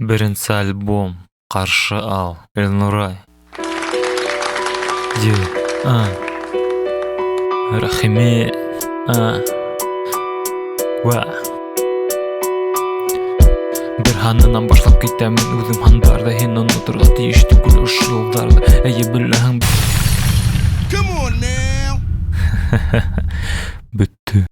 Birinci albom Qarşı al Elnuray Rahimi Bir hanından başlap gittim özüm handarda hen unuturga tiyiş tugul uş yoldarda Eye billahin Come on now. Bitti.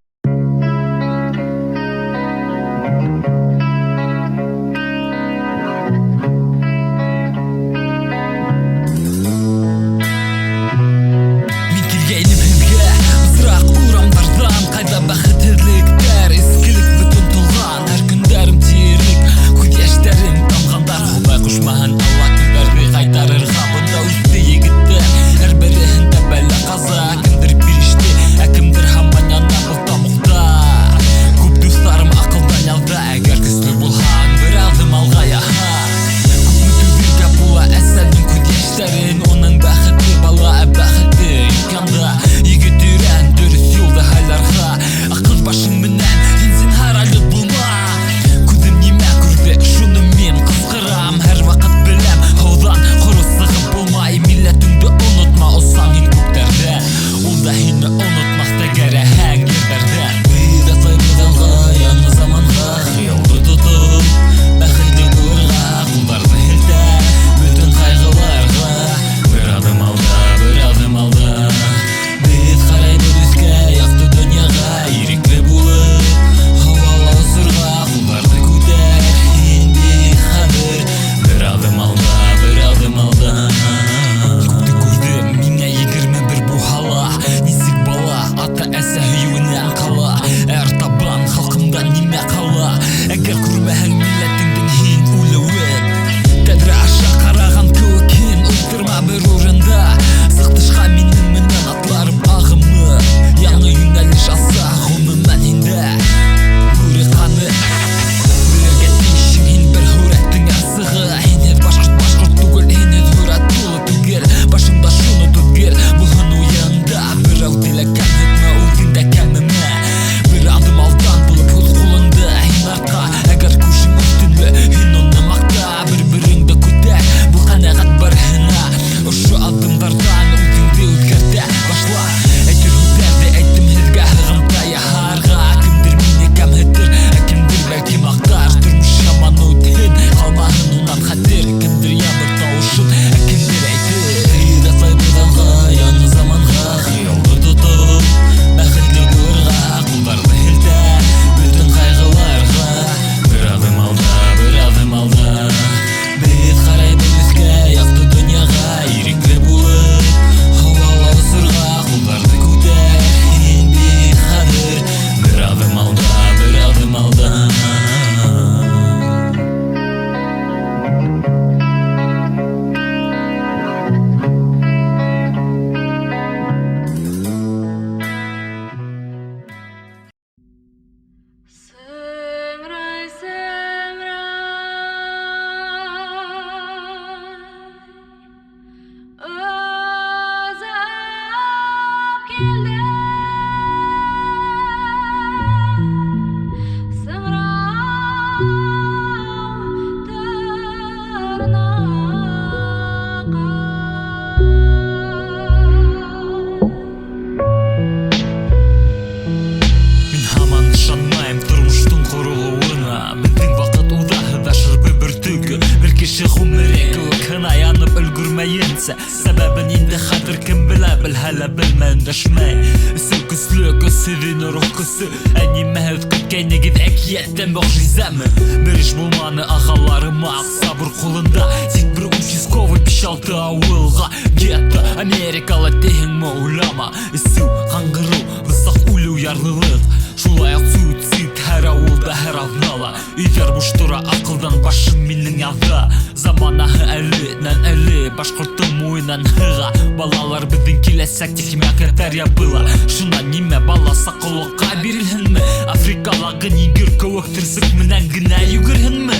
Sebebin indi hadir kim bile bil hala bilmen düşmey Isı küslük ısırın ruh kısı Eni mehut kütkeyni gid ekiyetten mucizemi Bir iş bulmanı ağalarıma sabır kulunda Tek bir участковый 5-6 avılga Getdi Amerikalı dehin moğlama Isı hangırı vısaq ulu yarlılık Şulayak suicid her avulda her avnala Üzer buştura akıldan başım minin yazda Zamanahı elinden eli Başkurttum oynan hığa Balalar bizden kilesek tekmek yeter yapıla Şuna nime bala sakılıqa birilhin mi Afrikalagın yigir kövük tırsık minen gına yugirhin mi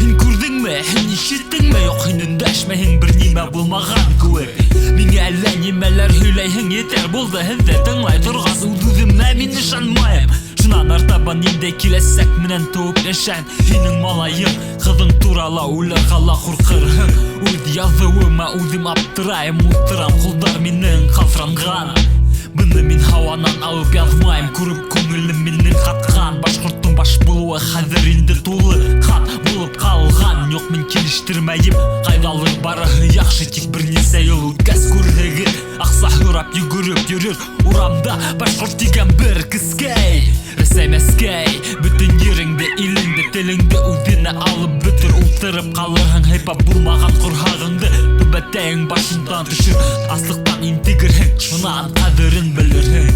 Hin kurdun mu, hin işittin mi Yok hin ündəşmehin bir nime bulmağan kövük Mine elle nimeler hüleyhin yeter buldu Hinde tınglay turğası ududum min nişanmayım Шынан артабан инде килесек менен тууп яшан. Сенин малайың, кызың турала уйларгала куркырһың. Үз язуыма үзем аптырайм, утырам кулдар менен калтыранган. Буны мин һаванан алып язмайм, күрүп көңүлүм менен каткан. Башкурттун баш булуы хәзер инде тулы хат булып калган. Жок мен килиштермейм, кайдалыр барыгы яхшы, тик бир нерсе жол үткәс күрдеги. Акса урап йөгүрүп йөрүр урамда, башкурт дигән бер кискәй. Рәсәмәскәй, бүтүн йөреңдә, илеңдә, телеңдә үзенә алып бөтөр, утырып калырһың хайпап булмаган курһагыңды. Түбәтәң башыңдан төшүр, аслыктан интегерһең, шунан кадерен белерһең.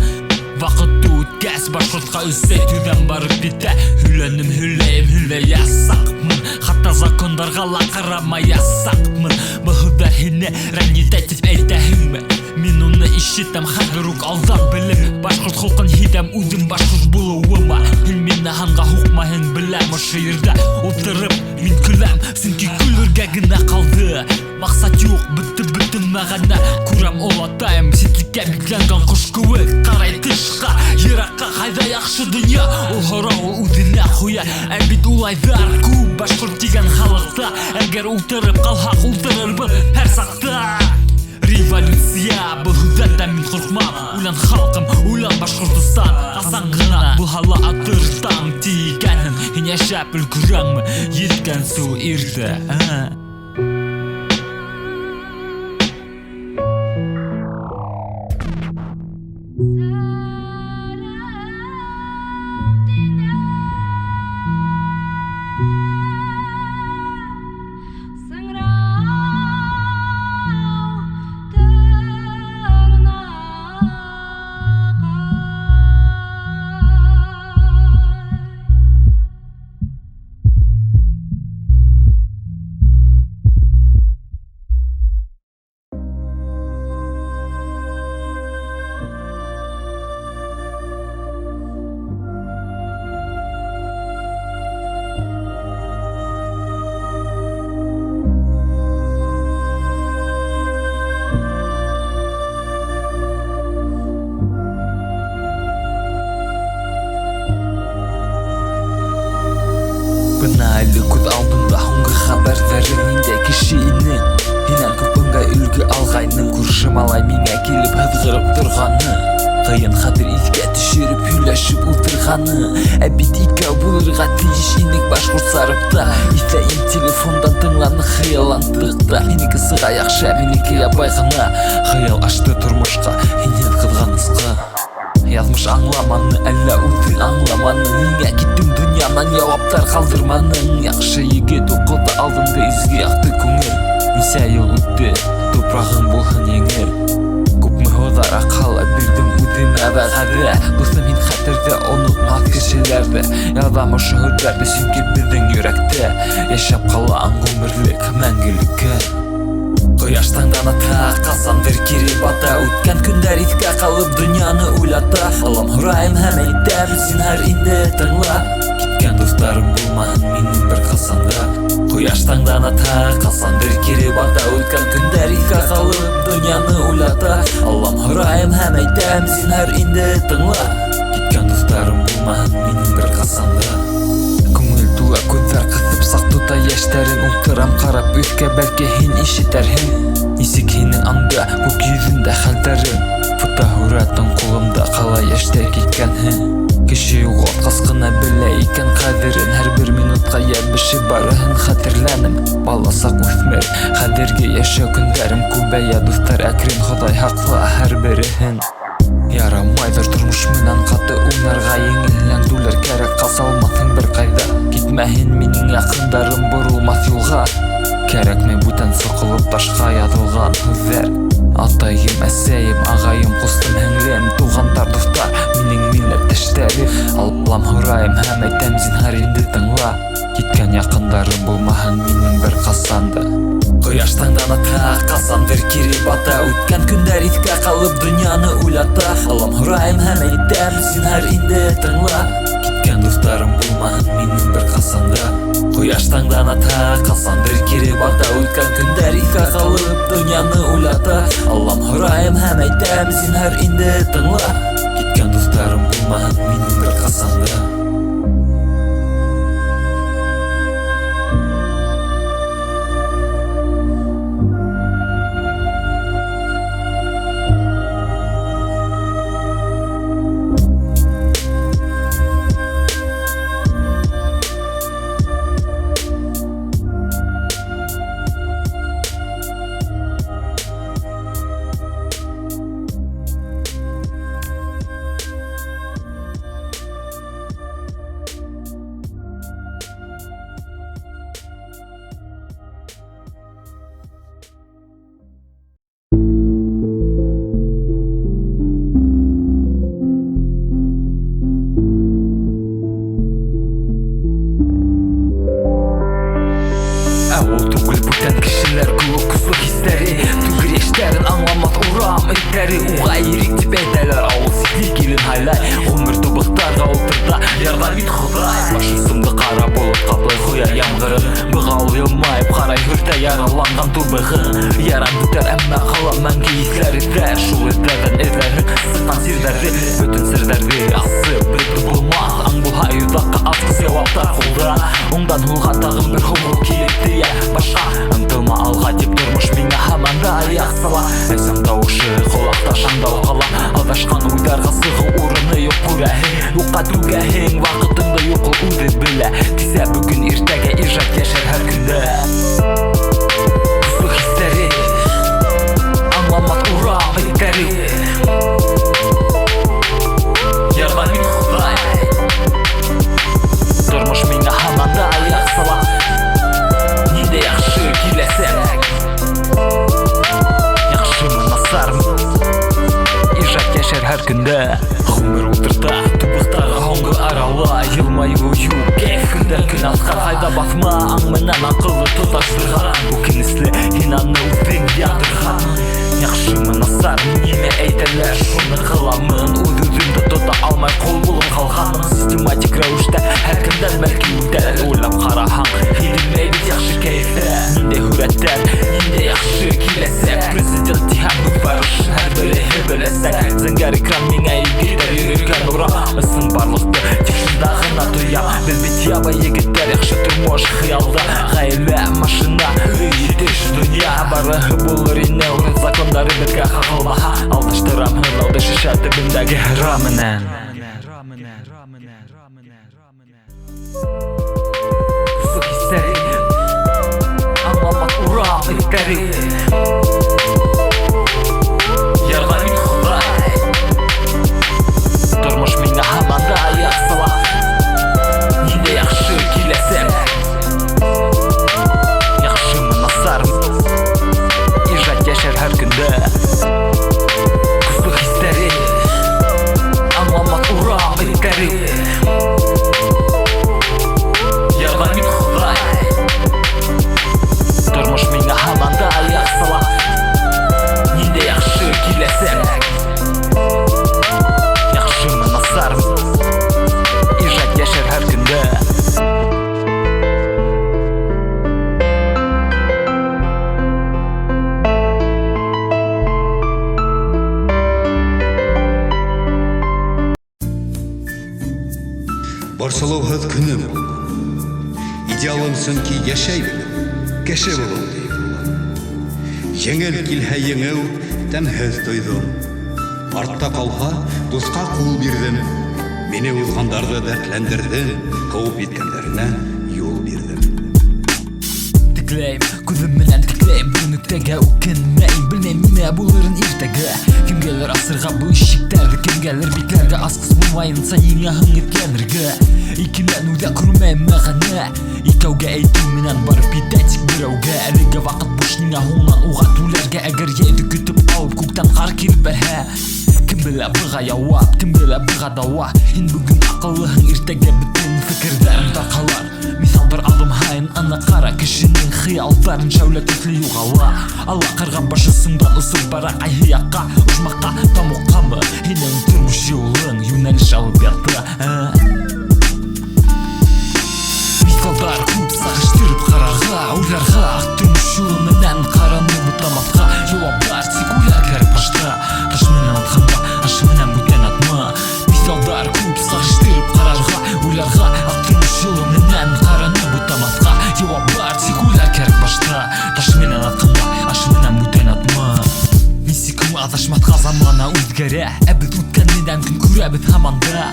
Вакыт үткәс башкортка өстәтүдән барып битә. Хүләнем хүләйм, хүләясакмын, хатта закондарга ла карамаясакмын. Быһыда һине рәнҗетә әйтәһеңме? Мин уны ишетәм хәзер үк алдан белеп. Башкорт халкын һидәм үзем башкорт булуыма. Һин мине һанга хукмаһын беләм ошо ердә утырып мин көләм, чөнки көлергә генә калды. Максат юк, бөтен мәгънә. Күрәм олатайм, ситлеккә бикләнгән кош кебек. Карай тышка, еракка, кайда яхшы дөнья. Ул һорау үзенә куя, ә бит улайҙар күп башкорт дигән халыкта. Әгәр утырып калһак, утырырбыз һәр сакта. Революция, был һүҙҙәрҙән мин ҡурҡмам. Уйлан халҡым, уйлан Башҡортостан. Ҡасан ғына был һала атыртам тигәнһең. Һин йәшәп өлгөрәңме еткәнсеү иртә? Әлі күз алдында һуңғы хәбәрҙәрен инде кешенең. Һинән күп ыңғай үлге алғайның, күрше малай миңә килеп һыҙғырып торғаны. Ҡыйын хәҙер иҫкә төшөрөп һөйләшеп ултырғаны. Ә бит икәү булырға тейеш инек башҡорт сарыпта. Иҫәйем телефондан тыңланы хыялландыҡта. Һинеке сыға яҡшы, ә минеке ябай ғына. Хыял ашты тормошҡа, һинһеҙ ҡыҙғанысҡа. Яҙмыш аңламаны, әллә үҙен аңламаны. Ниңә киттең донъянан, яуаптар ҡалдырманың? Яҡшы егет уҡылды алдыңды изге яҡты күңел. Нисә йыл үтте, тупрағың булһын еңел. Күпме һыҙҙар ҡала бирҙем үҙемә вәғәҙә. Дуҫым, һин хәтерҙә онотмаҫ кешеләрҙе. Яҙам ошо һүҙҙәрҙе, сөнки беҙҙең йөрәктә йәшәп ҡалаң ғүмерлек, мәңгелеккә. Ҡояштан ата, ҡасандыр кире бата. Үткән көндәр иҫкә ҡалып донъяны уйлата. Алам һорайым һәм әйтәм, зинһар инде тыңла. Киткән дуҫтарым булмаһын минең бер ҡасанда. Ҡояштан ата, ҡасандыр кире бата. Үткән көндәр иҫкә ҡалып донъяны уйлата. Алам һорайым һәм әйтәм, зинһар инде тыңла. Киткән дуҫтарым булмаһын минең бер ҡасанда. Күңел тула күҙҙәр ҡыҫып саҡ тота йәштәрен. Ултырам ҡарап өҫкә, бәлки һин ишетәрһең. Нисек һинең анда, күк йөҙөндә хәлдәрең. Фотоһүрәтең ҡулымда, ҡалай йәштә киткәнһең. Кеше юғалтҡас ҡына белә икән ҡәҙерен. Һәр бер минутҡа йәбешеп барыһын хәтерләнем. Бала саҡ үҫмер, хәҙерге йәшәү көндәрем күбәйә. Дуҫтар әкрен, Хоҙай һаҡла һәр береһен. Ярамайҙыр тормош менән ҡаты уйнарға. Еңелләндүләр кәрәк, ҡасалмаҫһың бер ҡайҙа. Китмәһен минең яҡындарым боролмаҫ юлға. Кәрәкмәй бүтән соҡолоп ташҡа яҙылған һүҙҙәр. Атайым, әсәйем, ағайым, ҡустым, һеңлем, туғандар, дуҫтар, минең милләттәштәрем. Алам һорайым һәм әйтәм, зинһар инде тыңла. Киткән яҡындарым булмаһын минең бер ҡасанда. Ҡояштан ата, ҡасандыр кире бата. Үткән көндәр иҫкә ҡалып донъяны уйлата. Алам һорайым һәм әйтәм, зинһар инде тыңла. Киткән дуҫтарым булмаһын минең бер ҡасанда. Ҡояштан ата, ҡасандыр кире бата. Үткән көндәр иҫкә ҡалып донъяны уйлата. Алам һорайым һәм әйтәм, зинһар инде тыңла. Икән дуҫтарым булмаһын минең бер ҡасанда. Ул түгел бүтән кешеләр күк көсле хисләре, түгел яшьтәрен аңламас урам итләре. Уға ирек дип әйтәләр, авыл сикле килен хайлай. Гомер тубыктарга утырта, ярдәм ит Ходай. Башы сымды кара булып каплай куя яңгырын. Быгау елмайып карай хүртә яраланган тубыгын. Ярам бүтәр, әммә калам мәңге исләре дә. Шул этләрдән эзләрен сыккан сирләре, бөтен серләрне асып бетеп булмас. Аң булһа юдакка аскыс яваптар кулда. Уңдан һулга тагын бер хомул килепте. Башка ынтылма алга дип тормыш миңа һаман да аяк сала. Әсәң тауышы колакта шаңдау кала. Адашкан уйдарга сыгу урыны юк күрәһең. Юкка түгәһең, вакытыңды юк ул үзе белә. Дисә бүген иртәгә ижад яшәр һәр көндә. Көсле хисләре, аңламас урам итләре. Ярдәм ит Ходай. Тормыш миңа һаман да аяк сала. Нинде яхшы киләсәң, яхшымы насармы, ижад яшәр һәр көндә. Гомер утырта тубыктагы һоңгы арала. Елмаю юк кәйфендә көн аска кайда басма. Аң менән акыллы тоташтырган, үкенесле һин аны үтең ятырган. Яхшымы насармы, нимә әйтәләр, шуны кыламын. Үз-үземде тота алмай кул булып калганым. Систематик рәвештә һәр кемдән бәлки үтәләр. Уйлап караһаң, һиделмәй бит яхшы кәйфе. Нинде һүрәттән, нинде яхшы киләсәк. Президент диһәм барышын һәр береһе беләсәк. Зәңгәр экран миңа игетәр йөргән урам. Ысын барлыкты тик шунда гына тоям. Без бит ябай егетләр, яхшы тормыш хыялда. Гаилә, машина, өй, итеш, дөнья. Барыһы булыр ине урыс закондары безгә кагылмаһа. Алдаштырам һырлауды шешә төбендәге раменән. Көсле хисләре, аңламас урам итләре. Ярдәм ит Ходай. Тормыш миңа һаман да аяк сала. Нинде яхшы киләсәң, яхшымы насармы, ижад яшәр һәр көндә. Көсле хисләре, аңламас урам итләре. Ярдәм ит Ходай. Тормыш миңа һаман да аяк сала. Нинде яхшы киләсәң, яхшымы насармы, ижад яшәр һәр көндә. Борсолоуһыҙ көнөм булды. Идеалымсың ки йәшәй белем, кеше булам дип булам. Еңел килһә еңеү, тәмһеҙ тойҙом. Артта ҡалһа, дусҡа ҡул бирҙем. Мине уҙғандарҙы дәртләндерҙем, ҡыуып еткәндәренә юл бирҙем. Тикләйем, күҙем менән тикләйем. Бөгөнгә үкенмәйем, белмәйем нимә булырын иртәгә. Кемгәлер асырға был ишектәрҙе, кемгәлер бикләргә асҡыс булмайынса еңә һың иткәнергә. Икенән үҙә күрмәйем мәғәнә. Икәүгә әйтеү менән барып етә тик берәүгә. Әлегә ваҡыт буш ниңә һуңынан уға түләргә. Әгәр йәйҙе көтөп алып күктән ҡар килеп бәрһә, кем белә быға яуап, кем белә быға дауа. Һин бөгөн аҡыллыһың, иртәгә бөтөн фекерҙәрем тарҡалар. Миҫал бер аҙым һайын аны ҡара, кешенең хыялдарын шәүлә төҫлө юғала. Ала ҡырған башы сыңдан осоп бара ҡайһы яҡҡа, ожмаҡҡа, тамуҡҡамы һинең тормош юлың йүнәлеш алып ята. Миҫалдар күп сағыштырып ҡарарға, уйларға, тормош юлы менән ҡараны бутамаҫҡа. Яуаптар тик уйлар кәрәк башта. Таш менән атҡанда, аш менән бүтән атма. Taş menen atkanda, aşı menen buten atma. Мисикім адашматқа замана өзгере Әбіт өткеннен күн көрәбіт хаманда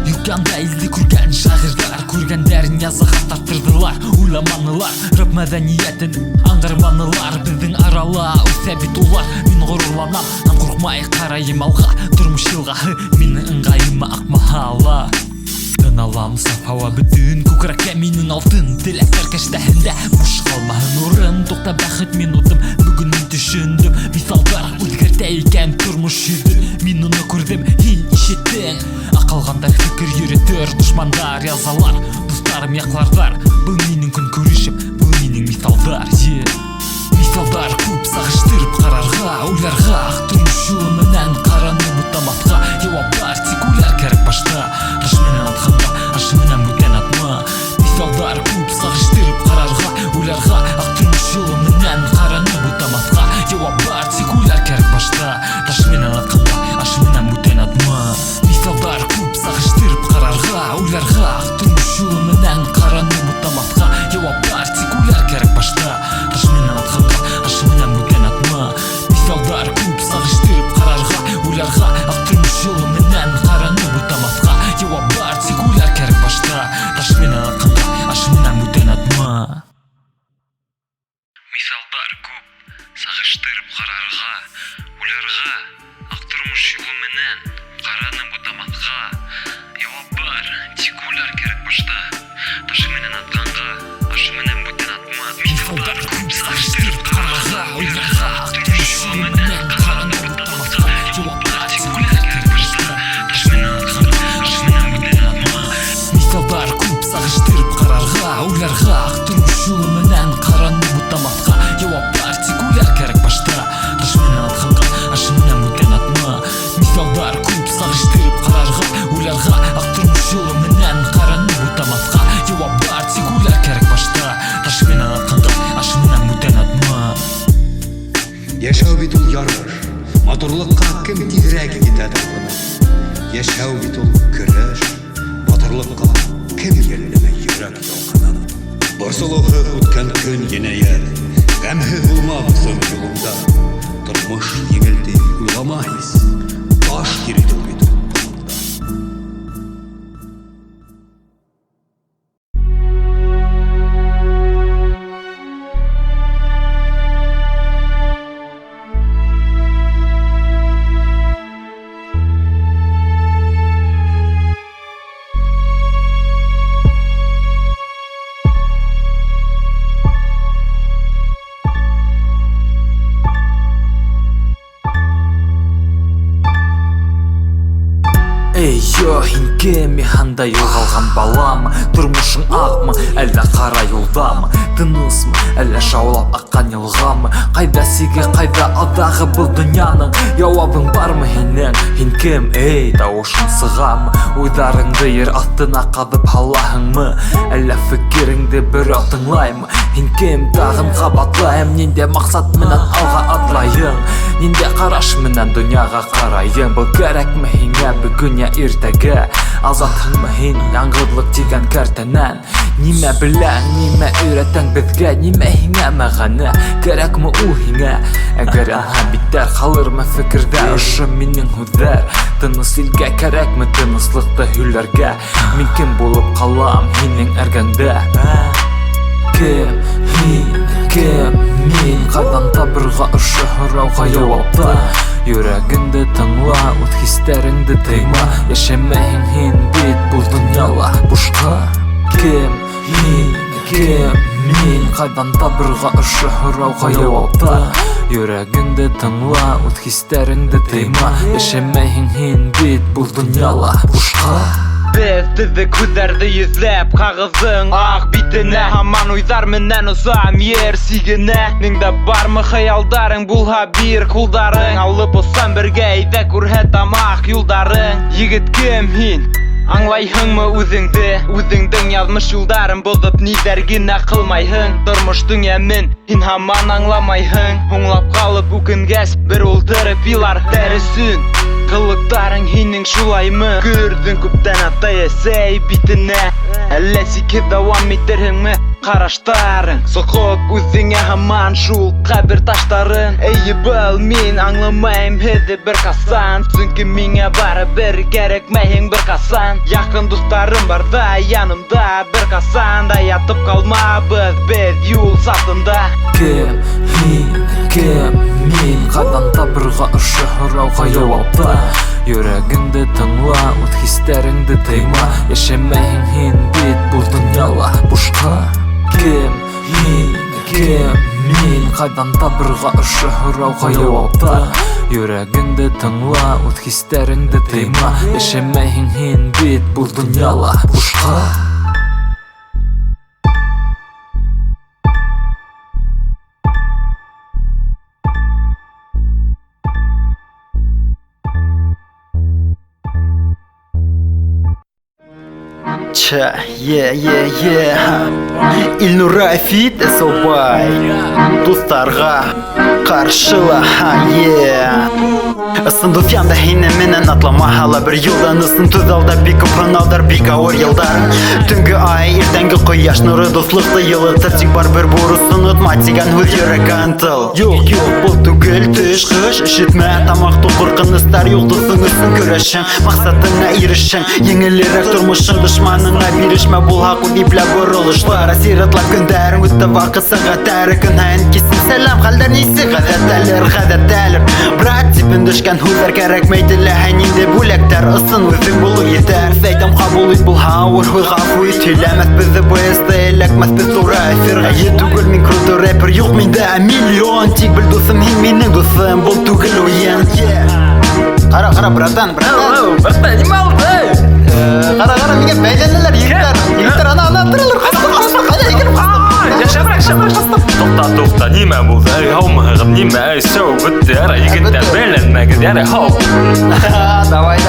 Юканда елді көрген шағырдар Көргендерін язы хаттартырдылар Ойламанылар, рап мәдәниетін аңғарманылар Біздің арала өсәбит олар Мен ғұрурланам, ан қорқмай қарайым алға Тұрмыш жылғағы, менің ыңғайыма ақмахала Аламы сапауа бүтін көкірекке менің алтын Тілектер кәштәхінде мұш қалмағын орын Тоқта бәхіт минутым бүгінін түшіндім Мисалдар өзгерте екен тұрмыш жүзін Мен оны көрдім, ел ишеттің Ақалғандар фікір үйретір Дұшмандар язалар, достарым яқлардар Бұл менің күн көрішім, бұл менің мисалдар Мисалдар көп сағыштырып қарарға Ойларға тұрмыш жолыменен қараны бұттаматқа Жауап бар, тек ойлар кәрік башта Рашменен атқанда, ашыменен бүтен атма Мисалдар көп сағыштырып қарарға Ойларға тұрмыш жолыменен қараны бұттаматқа Жауап бар, тек ойлар кәрік башта Рашменен атқанда, ашыменен бүтен атма Мисалдар көп сағыштырып қарарға Ойларға тұрмыш жолыменен қараны бұттаматқа Жауап бар, тек ойлар кәрік башта Рашменен атқанда Ашыменен бүтен атма Мисалдар көп сағыштырып қарарға Ойларға тұрмыш жолыменен қараны бұттаматқа Жауап бар, тек ойлар кәрік башта Рашменен атқанда, ашыменен бүтен атма Мисалдар көп сағыштырып қарарға Ойларға тұрмыш жолыменен қараны бұттаматқа Жауап бар, тек ойлар кәрік башта Рашменен атқанға, ашыменен бүтен атма Мисалдар көп сағыштырып қарарға Ойларға тұрмыш жолыменен қараны бұттаматқа Жауап бар, тек ойлар кәрік башта Рашменен атқанға, ашыменен бүтен атма Мисалдар көп сағыштырып қарарға Ойларға тұрмыш жолыменен қараны бұттаматқа Жауап бар, тек ойлар кәрік башта Рашменен атқанға, ашыменен бүтен атма Мисалдар көп сағыштырып қарарға Ойларға тұрмыш жолыменен қараны бұттаматқа Жауап бар, тек ойлар кәрік башта Рашменен атқанға, ашыменен бүтен атма Яшәү бит ул ярыш, матурлыкка кем тизрәк итәдер буны. Яшәү бит ул көрәш, батырлыкка кем йөрәләмә йөрәк ялкынын. Борсылыгы үткән көн янәяр, гамһыз булмабыз юлымда. Тормыш еңелде уйламайыз, баш кирде бит ул. Эй, йо, һин механда юғалған балам Тұрмышың ақмы, әлі қара юлдамы Тынысмы, әлі шаулап аққан елғамы Қайда сиге, қайда алдағы бұл дүнияның Жауабың бармы һинең, һин кем, эй, дауышың сығамы Ойдарыңды ер астына қадып халахыңмы Әлі фикіріңді бір тыңлаймы Һин кем, тағын қабатлайым Ненде мақсат менен алға атлайың Ненде қараш менен дүнияға қарайың Бұл кәрәкме һиңә бүгүнгә иртәгә Азатһыңмы һин яңғыдлык тигән кәртәнән Нимә беләң, нимә өйрәтәң безгә Нимә һиңә мәгънә, кәрәкме ул һиңә Әгәр биттәр калырмы фекердә Ошо минең һүҙҙәр Тыныс илгә кәрәкме тыныслыҡты һөйләргә Мин кем булып ҡалам һинең эргәңдә Кем, һин, кем, мин Ҡайҙан табырға ошо һорауға яуапты Йөрәгеңде тыңла, үҙ хистәреңде тыйма Йәшәмәйһең һин бит был донъяла бушҡа Кем, һин, кем, мин Ҡайҙан табырға ошо һорауға яуапты Йөрәгеңде тыңла, үҙ хистәреңде тыйма Йәшәмәйһең һин бит был донъяла бушҡа Biz bizi күҙҙәрҙе йөҙләп ҡағыҙҙың аҡ битенә Һаман уйҙар менән осам ер сигенә Ниңдә бармы хыялдарың булһа бир ҡулдарың Алып осам бергә әйҙә күрһәт тамаҡ юлдарың Егет кем һин? Аңлайһыңмы үҙеңде? Үҙеңдең яҙмыш юлдарын боҙоп ниҙәр генә ҡылмайһың Тормоштоң йәмен һин һаман аңламайһың Һуңлап ҡалып үкенгәс бер ултырып илар дәресен Ҡылыҡтарың һинең шулаймы? Күрҙең күптән атай әсәй битенә Әллә сикһеҙ дауам итерһеңме? Караштарың соқып үзіңе хаман шул қабір таштарын Ей бұл мен аңламайым хеді бір қасан Чүнкі меңе бары бір керек мәйің бір қасан Яқын достарым барда янымда бір қасан Да ятып қалма біз юл сатында Кем мен Қадан табырға ұшы ұрауға жауапта Йөрәгіңді тыңла, ұт хистеріңді тыйма Яшемәйін хен бет бұл дүнияла бушқа Кем мен Қадан табырға ұшы ұрауға жауапта Йөрәгіңді тыңла, ұт хистеріңді тыйма Яшемәйін хен бет бұл дүнияла бушқа Илнура фит эсобай Достарға қаршыла Ысын дуфянда хейне менен атлама хала бір юлдан Ысын түз алда бик ұпыналдар бик ауыр елдар Түнгі ай, ертеңгі қояш нұры достлықты елытыр Тик бар бір бұрысын ұтма тиган өз жүрек антыл Yok, бұл түгіл түш қыш Үшітме тамақ қорқыныстар Юлдысың үсін көрішің Мақсатыңа ерішің Еңілерек тұрмышың дұшманыңа берішме Бұл хақу диплә бұрылышлар Асиратлап күндәрің өтті вақыт сағат әрі күн айын кесін Сәлем қалдар несі ғадаттәлір Брат типін düşkən hüzər kərəkməydilə Hənində büləkdər ısın özün bulu yetər Səytəm qabul et бұл hauır Hüz qafu et Hüləməz bizi bu əstə Eləkməz biz sonra əfir Əyə tügül min krudu rapper Yox mində milyon Tik bil dostum hin minin dostum Бұл tügül oyun Qara bratan Брата, не малды Qara mege bəyləndilər Егіттер ана тұрылыр Қайда егіліп Тоқта, неме болды, хаумығым, неме, сөу бітті, әрі егіттер бәлінмәгіз, әрі хау Давай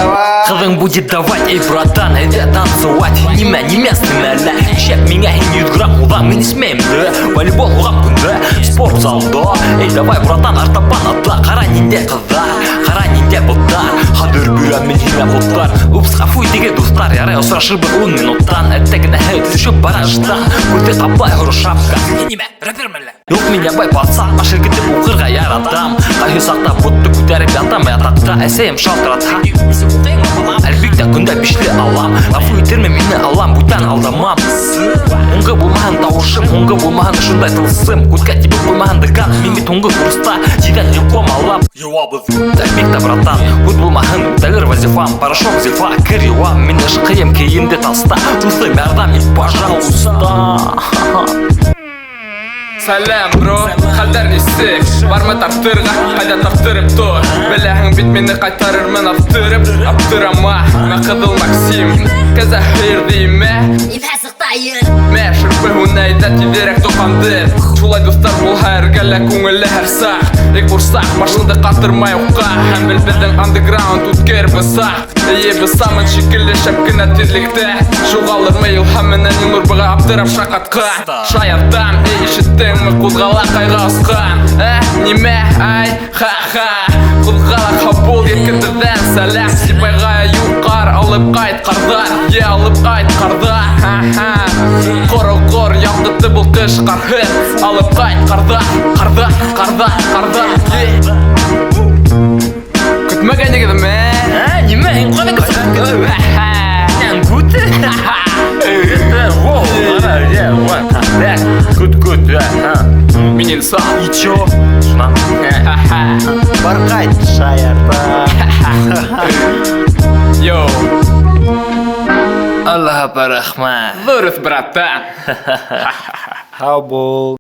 Қылың будет давать, эй, братан, иди танцевать Неме, неместный мәлі, шеп меня хин 100 грамм ұлам, мен ісмеймді Волейбол ұлам күнді, спорт залда Эй, давай, братан, артапан атла, қара ненде қыздар, қара ненде бұттар Хадыр бүрәм мен химе бұттар, ұпс, қафуй деге достар Ярай, осырашыр бір 10 минуттан, әттегіне әйті шөп бараждан Көрте тапай ұры шапка Неме, рэпер мәлі Yok мен ябай пацан, ашыр кетіп оқырға яратам Қайы сақта бұтты көтеріп ятам ятақта Әсейім шалтыратқа Әлбекте күнді бішлі алам Лафу етерме мені алам, бұйтан алдамам Оңғы болмаған тауыршым, оңғы болмаған шындай тылсым Көтке тепіп болмаған дырган, мен бет оңғы құрыста Жиден елком алам Әлбекте братан, көт болмаған дәлір вазифам Порошок зифа, кір юам, мен іш қиым кейімде таста Тусы мәрдам, и пожалуйста Сәлем, бро, қалдар несі Барма таптырға, қайда таптырып тұр Біләхің бит мені қайтарырмын аптырып Аптырама, мә қыдыл Максим Қаза хайыр дейме Мә шырпы хүнәйді тидерек тоқанды Шулай достар бұл хайыргәлі көңілі әр сақ Ек бұрсақ, башыңды қатырмай ұққа Әм біл біздің андеграунд үткер бұсақ Ие бұсамын шекілі шәпкіна тезлікті Жоғалыр ма илхамынан елнұр бұға аптырап шақатқа Шаяртам, ей ішіттің мы қозғала қайға ұсқан Неме, ай, ха-ха Қозғала қабыл еркіндірден сәлем Сипайға юқар, алып қайт қардар Е, алып қайт қардар, ха-ха Қор, яңдыты бұл қыш қархыт Алып қайт қардар, қардар Күтмәген егеді мә Неме, қаны көсін Нән күті Күт, Менен сақ Ичо Шынан Бар қайт шаярта Йоу Аллаха парахма Дұрыс, братан Хау бол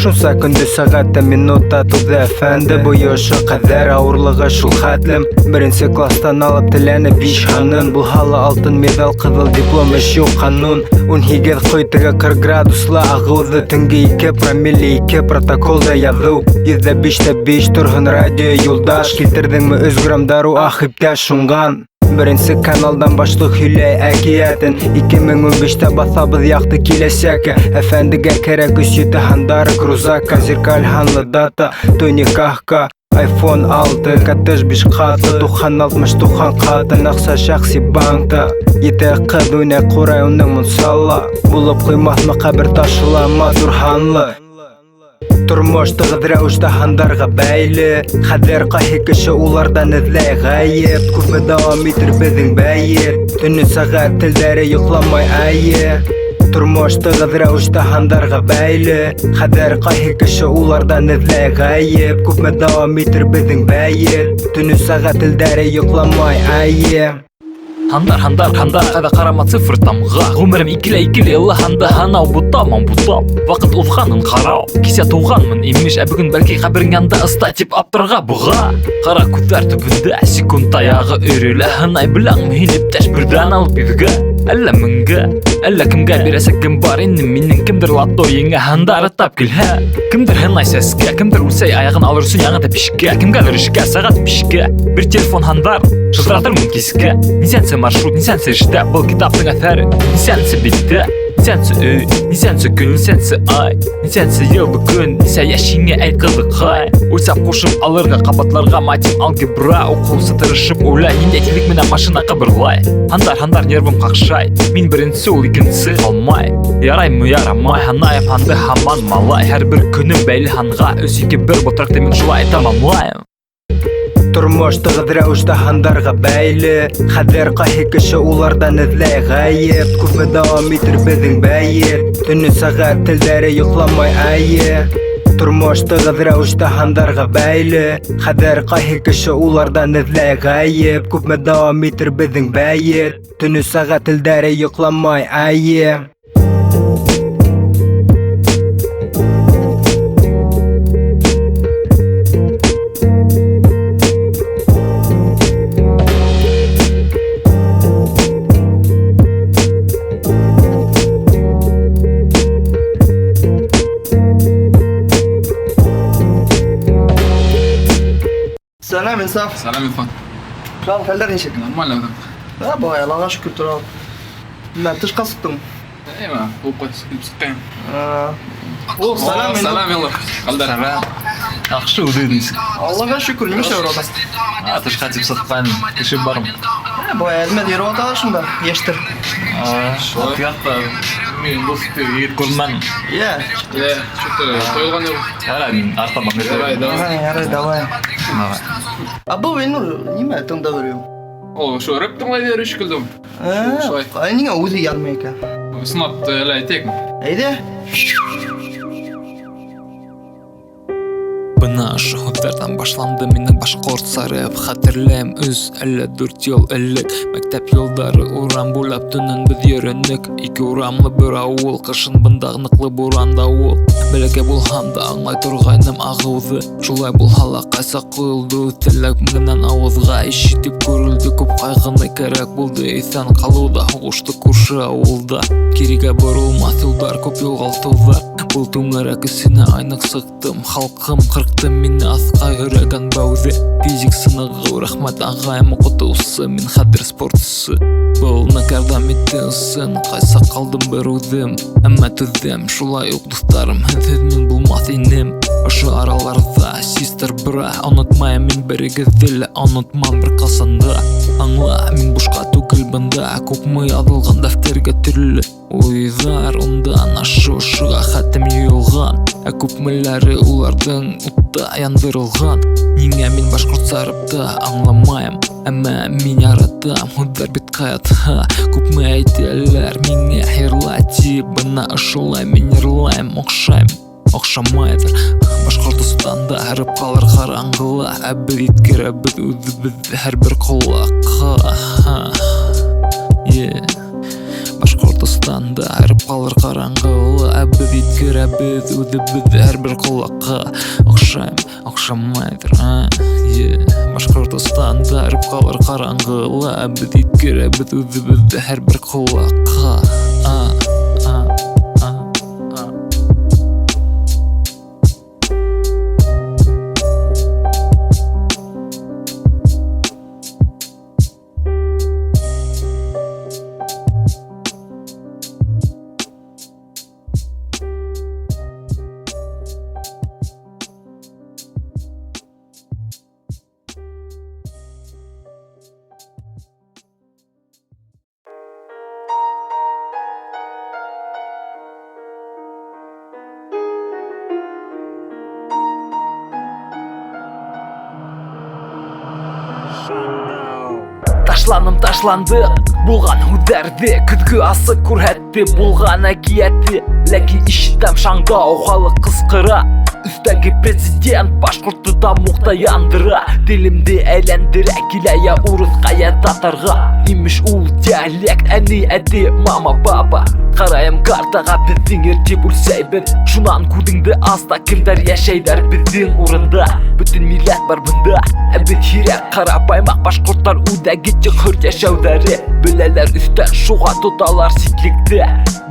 Шул секунды сағатта минута туды әфәнді Бұйышы қәдер ауырлығы шул хәтлім Бірінші кластан алып тіләні 5 ханын Бұл халы алтын медал қызыл диплом іш yok қанун 18 қойтығы 40 градусла ағылды Түнгі 2 промилле 2 протоколда язу 105 тұрғын радио юлдаш Келтірдің мі өз грамдару ах иптәш шуңған Birinci kanaldan başlıq hülley əkiyyətin 2015'te basabız yaxdı kileseke Efendiga kerek üsütü handar Крузака, зеркаль hanlı data Tony kahka iPhone 6, kottej 5 katlı Tuhan 60, tuhan katı Naqsa şahsi bankta Yetek qadune quray onun munsalla Bulup qıymaq mı qabir taşılama Durhanlı Turmuş tığıdıra uçta handarga bəyli Xader qahi kişi ulardan izlay gayet Küfme devam etir bizim bəyit Tünü saat tilderi yıklamay ayet Turmuş tığıdıra uçta handarga bəyli Xader qahi kişi ulardan izlay gayet Küfme devam etir bizim bəyit Tünü saat tilderi yıklamay ayet Handar Kada qarama sıfır tamğa Ғұмырым ikile yılla handa hanau butamam butam Vaqt uzğanın qarau Kise tuğanmın immiş Бүгін бәлки қабірің янда ısta tip aptırға бұға Қара күттер түбінде Секунд аяғы үрілі Хынай білаң мүхініп тәш бірден алып едігі Әлі мінгі Әлі кімге бересек кім бар Иннім менің кімдір латто еңі Хандары тап келе Кімдір хынай сәске Кімдір үлсей аяғын алырсын яңы да пішке Кімгәлір ішке сағат пішке Bir telefon hanдар Шылдыратырмын кеске Несенсі маршрут, несенсі ішті Бұл китаптың әфәрі Несенсі битті Несенсі үй, несенсі күн, несенсі ай Несенсі елді күн, несе яшіңе әйт қызды қай Ойсап қошым алырға қабатларға матем алгебра Оқылысы тырышып ойлай Нендей телік менен машина қыбырлай Hanдар нервім қақшай Мен бірінсі ол екінсі қалмай Ярай мы ярамай Ханайып ханды хаман малай Әр бір күнім бәйлі ханға Өсеге бір бұтрақты мен жылай тамамлайым Turmuş tığıdıra uçta handarga bəyli Xader qahi kişi ulardan izlay gayet Küfme devam etir bizim bəyit Tünü saat tilderi yıklamay ayet Turmuş tığıdıra uçta handarga bəyli Xader qahi kişi ulardan izlay gayet Küfme devam etir bizim bəyit Tünü saat tilderi yıklamay ayet Selam insaf. Salam İrfan. Kral haller neşek? Normal adam. Ha bu Allah'a şükür tural. Ben tışka sıktım. Eyvah. Bu koy sıkayım. Oh selam benim. Salam yallah. Kaldır. Ақшы өдедіңіз Allah'a şükür neymiş orada? Атышқа тип сатқан кіші барым Bu elime diyor o da şunda yeştir. Тияқта мен бұл сіпте егет көрмән Ya. Что-то қойылған yok. Әра мен артаман Давай, давай. Yarı davay. Abi ben nime tında veriyorum. О, что, рэп тыңдай беру шүкілді. Şolay. Ay niye uzi yarmıyor ki? Сынап әлі айтайық. Eyde. Бына шоһуттардан башланды менің башқұрт сарып Хатерлем үз әлі 4 ел әлік Мәктәп елдары урам булап түнін біз ерінік Икі урамлы бір ауыл Қышын бындағнықлы буранда ол Бәләке болғам да аңлай тұрғайным ағылды Шулай бұл хала қайса қойылды Тілік мүгінен ауызға ишетіп көрілді Көп қайғыны керек болды Исән қалуда ұғышты көрші ауылда Кереге бұрылмас елдар көп елғалтылдар Бұл төңірек ісіне айнық сықтым Халқым қырқты мені асқа үреген бәуді Физик сынығы рахмет ағайым оқытусы Мен хадір спортысы Бұл накардан меттеусін Қайса қалдым бір өдім Әмі түздем шулай ұқдықтарым Сізмен болмас енем Ошы араларда систер бра Ұнытмайым мен бірігізілі Ұнытмам бір қасында Аңла мен бұшқа түгіл бында Көп мы адылған дәфтерге түрлі Ойдар ондан ашы ұшыға хәтім үйілған Көп мүләрі олардың ұтта яндырылған Неңе мен башқұрт сарыпта аңламайым Әмі мен яратам Худар бет қаятха Көп мы әйтелер Мене херлати Бына ұшылай мен ерлайым Оқшамайдыр Башқұртыстанда әріп қалар қараңғыла Әбір еткер әбір өзі біз әр бір құлаққа Башқұртыстанда әріп қалар қараңғыла Әбір еткер әбір өзі біз әр бір құлаққа Оқшамайдыр Башқұртыстанда әріп қалар қараңғыла Әбір еткер әбір өзі біз әр бір құлаққа ташланды Булган хүдәрде күткі асы күрәтті Булган әкиятті Ләкин ишітім шаңдау халық қысқыра Үстәгі президент башқұртты да мұқта яндыра Дилимді әйләндірә киләя урысқая татарға Имеш ул диалект әни әді мама баба Қарайым картаға біздің ерте бүлсәйбіз Шунан күдіңді аста кімдер яшайдар біздің урында Бүтін милләт бар бұнда Әбіт хирек қарапаймақ башқұрттар ұда кетчі құрт яшаудары Біләлер үстән шуға тұталар ситлікті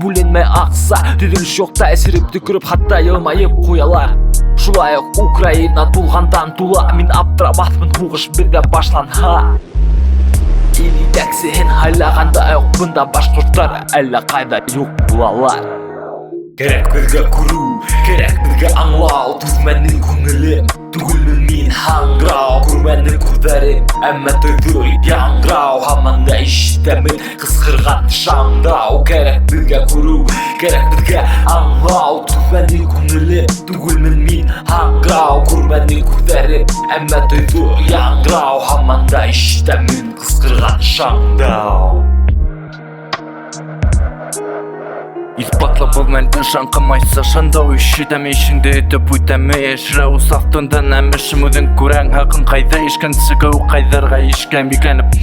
Бүленмей ақса түділ шоқта әсіріп түкіріп хатта елмайып қоялар Шулайық Украина тулғандан тула Мен аптырамаспын хуғыш бірді башланға Илидәксіхін хайлағанда айық бұнда башқұрттар әлі қайда жоқ бұлалар Керек бірге күру, керек бірге аңлау Түзменнің көңілім, түгілмін мен хаңрау Көрменнің күрдәрім, әмі төйді яңрау Хаманда іштемін қысқырған шаңдау Керек бірге күру, керек бірге аңлау Түзменнің көңілім, түгілмін мен хаңрау Көрменнің күрдәрім, әмі төйді яңрау Хаманда іштемін қысқырған шаңдау Испатлы бұл мәлдің шаңқымайса шандау Ишітәм ешіңді өтіп өйтәмі Ешірау сафтындан әмішім өдің көрәң Хақын қайда ешкін сігіу қайдарға ешкән бекәніп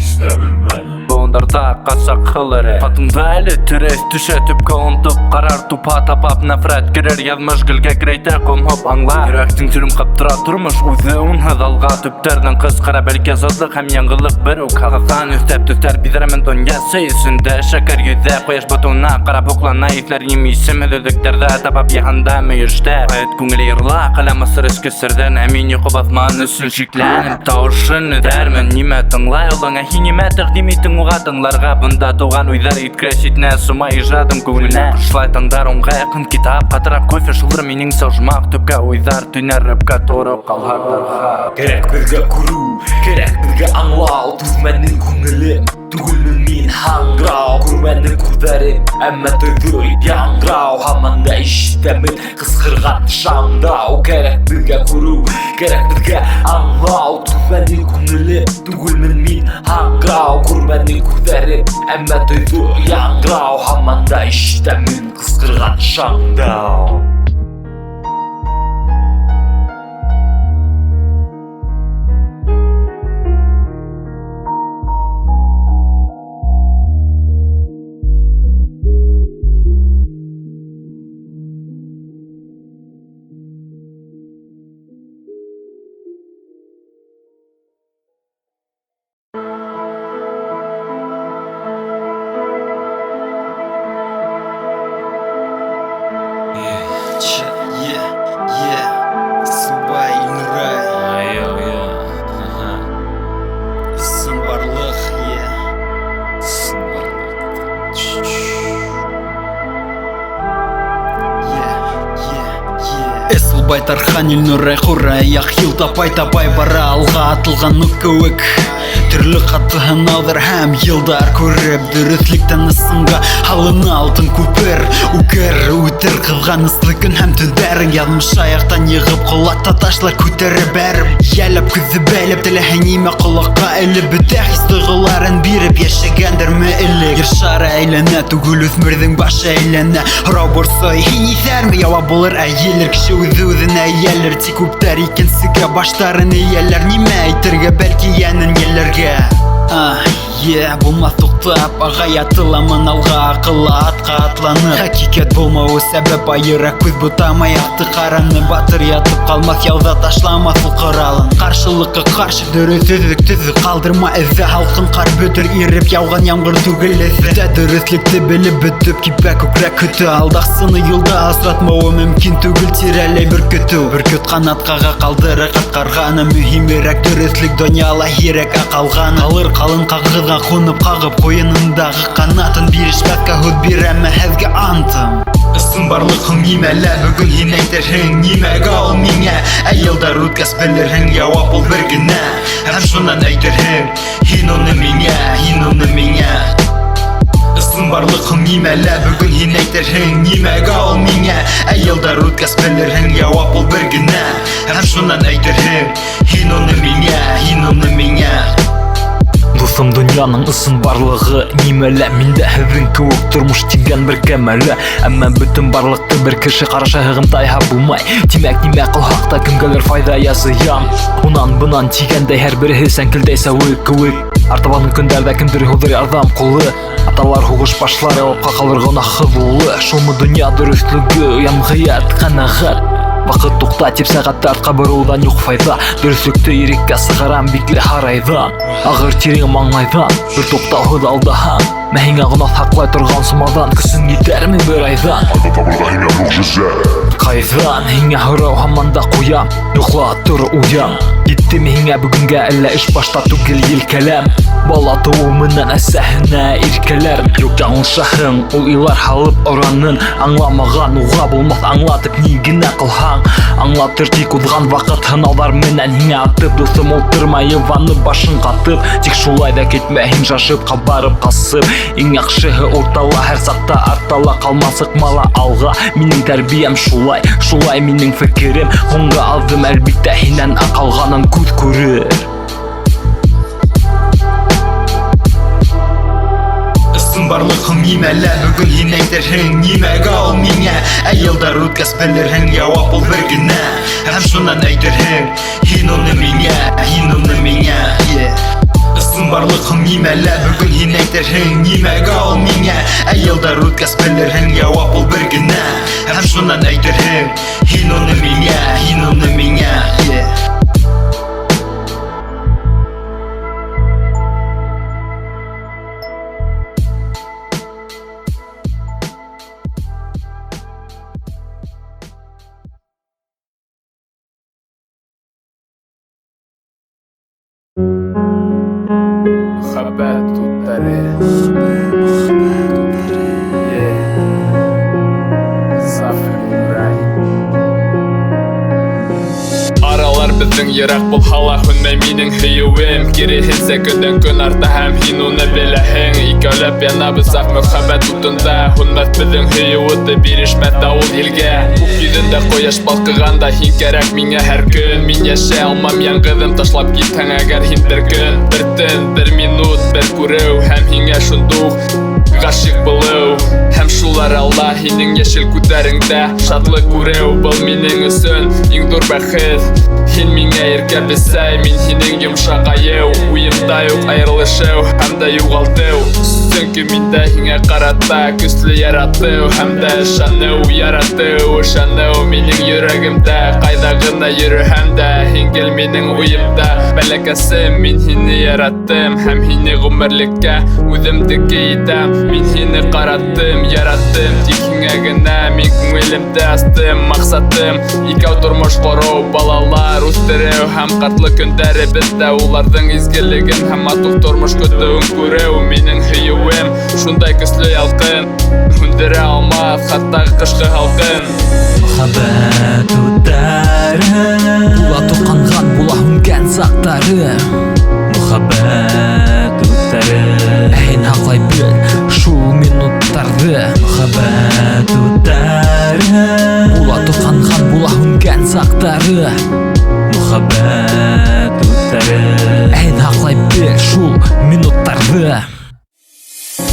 Бұндарда қасақ қылыры Қатымда әлі түрес түшетіп Көлінтіп қарар тупа тапап Нафрат керер язмыш гілге крейті қомып аңлар Жүректің түрім қаптыра тұрмыш Өзі ұнғыз алға түптердің қыз қара бәлке зазлық Әм яңғылық бір өк Қағыздан үстәп түстер Бидіремін доньясы есінде Шәкір юзе қояш бұтуына қарап ұқлана Ислер емейсім үділіктерді Тапап яғанда мүйішті Қайт көңілі ерла Қалам асыр үскі сірден Әмин еқы басман үсіл шекленіп Тауышын үдәрмін Неме тыңлай олыңа Хинеме тіғдемейтін уға тыңларға Бұнда туған өйдар еткіресетіне Сумай жадым көңіліне Шылай таңдар оңға яқын китап Қатырап көфе шылыр менің саужмақ Түпке өйдар түнеріп кәторып қалғардарға Керек бірге күру, керек бірге аңлау Түзменнің көңілім, түгілмін мен хаңрау Көрменнің күрдәрім, әмі төйді яңрау Хаманда іштемін қысқырған шаңдау Керек бірге күру, керек бірге аңлау Түзменнің көңілім, түгілмін мен хаңрау Көрменнің күрдәрім, әмі төйді яңрау Хаманда іштемін қысқырған шаңдау Субай Нурай Сын барлық Сын Эсылбай Тархан Нурай Хурай Яхил тапай бара алға атылған нүккөік Түрлі қатығын алдар һәм елдар көріп Дөрісліктен ысынға халын алтын көпір Үкір, өтір қылған ыслықын һәм түдәрін Ядмыш аяқтан еғып құлатта ташлар көтеріп әрім Еліп күзі бәліп тіліхін еме құлаққа әліп Бүтәк истығыларын беріп ешігендір ме ілік Ершары әйлене түгіл өсмірдің башы әйлене Ұрау бұрсай хин есәрмі яуа болыр әйелер Кіші өзі-өзін әйелер Тек өптер екенсіге баштарын әйелер Неме әйтірге бәлкі янын елерге Болмас тоқтап ағай атыламын алға ақылы атқа атланы Хакикет болмауы сәбәп айыра көз бұтамай ақты қараны Батыр ятып қалмас яуза ташламас ұқыралын Қаршылыққа қаршы дөрісіздік түзі қалдырма ізі Халқын қар бөтір еріп яуған ямғыр түгіл ізі Бүті дөріслікті біліп бүтіп кипәк үкірәк күті Алдақсыны юлда асыратмауы мүмкін түгіл тирәлей бүркіту Бүркіт қанатқаға қалдыры қатқарғаны Мүхимерек дөріслік дөньяла ерек ақалғаны Алыр қалын қағызға қонып қағып қойынындағы қанатын Берішпәтқа хөт берәмі әзге антым Ысын барлықым немәлі бүгін хин әйтерхің Немәге ол меңе әйелдар өткәс білірхің Яуап ол бір гіне Әм шунан әйтерхің Хин оны меңе Ысын барлықым немәлі бүгін хин әйтерхің Немәге ол меңе әйелдар өткәс білірхің Яуап ол бір гіне Әм шунан әйтерхің Хин оны меңе Достым дөньяның ысын барлығы Нимелі менде һеҙҙең кеүек тормош тигән бер кәмәле Әммә бөтөн барлыҡты бер кеше ҡарашаһығын тайһа булмай Тимәк нимә ҡылһаҡ та кемгәлер файҙа ясыям Унан бынан тигәндәй һәр береһе сәңкелдәй сәүек кеүек Артабан көндәрҙә кемдер һуҙыр ярҙам ҡулы Аталар һуғыш башлар яуапҡа ҡалыр гонаһһыҙ улы Шулмы донъя дөрөҫлөгө, йәмғиәт, ҡәнәғәт Ваҡыт туҡта тип сәғәттә артҡа боролуҙан юҡ файҙа Дөрөҫлөктө иреккә сығарам бикле һарайҙан Ағыр тирең маңлайҙан бер туҡтауһыҙ алдаһаң Мә һиңә гонаһ һаҡлай торған сумаҙан көсөң етәрме бер айҙан Ҡайҙан һиңә һорау һаман да ҡуям Йоҡла тор уян Еттеме һиңә бүгөнгә әллә эш башта түгел елкәләм Бала тыуыу менән әсәһенә иркәләр Юк яңылышаһың ул илар һалып оранын Аңламаған уға булмаҫ аңлатып ни генә ҡылһаң Аңлатыр тик уҙған ваҡыт һынауҙар менән һиңә атып Дуҫым ултырмай йыванып башын ҡатып Тик шулай ҙа китмә һин шашып ҡабарып ҡасып Иң яҡшыһы уртала һәр саҡта артала ҡалма сыҡмала алға Минең тәрбиәм шулай, шулай минең фекерем Һуңғы аҙым әлбиттә һинән ҡалғанын күҙ күрер Барлығым нимәлә бүгін һин әйтерһең нимәгә ул миңә Ә йылдар үткәс белерһең яуап ул бер генә Һәм шунан әйтерһең һин уны миңә Ысын барлығым нимәлә бүгін һин әйтерһең нимәгә ул миңә Ә йылдар үткәс белерһең яуап ул бер генә Һәм шунан әйтерһең һин уны миңә Мөхәббәт уттары Аралар беҙҙең йыраҡ булһа ла һүнмәй минең һөйөүем Киреһенсә көндән көн арта һәм һин уны беләһең Икәүләп янабыҙ саф мөхәббәт утында Һүнмәҫ беҙҙең һөйөүебеҙҙе бирешмәҫ тә ул илгә Күк йөҙөндә ҡояш балҡығанда һин кәрәк миңә һәр көн Мин йәшәй алмам яңғыҙым ташлап китһәң әгәр һин бер көн Бер төн, бер минут, бер күреү һәм һиңә шундуҡ ғашиҡ булыу Һәм шул арала һинең йәшел күҙҙәреңдә шатлыҡ күреү Был минең өсөн иң ҙур бәхет Һин миңә иркә бесәй, мин һинең йомшаҡ айыу Уйымда юҡ айырылышыу һәм дә юғалтыу Сөнки миндә һиңә ҡарата көслө яратыу Һәм дә ышаныу, яратыу, ышаныу Минең йөрәгемдә ҡайҙа ғына йөрөһәм дә Һин гел минең уйымда Бәләкәсем, мин һине яраттым Һәм һине ғүмерлеккә үҙемдеке итәм Мин һине ҡараттым, яраттым Тик һиңә генә мин күңелемде астым Маҡсатым икәү тормош ҡороу, балалар үҫтереү Һәм ҡартлы көндәребеҙҙә уларҙың изгелеген Һәм матур тормош көтөүен күреү Минең һөйөүем шундай көслө ялҡын Һүндерә алмаҫ хатта ҡышҡы һалҡын Мөхәббәт үттәре Була тоҡанған, була һүнгән саҡтары Мөхәббәт үттәре Һин һаҡлай бел шул минуттарҙы Мөхәббәт үттәре Була тоҡанған, була һүнгән саҡтары Мөхәббәт үттәре Һин һаҡлай бел шул минуттарҙы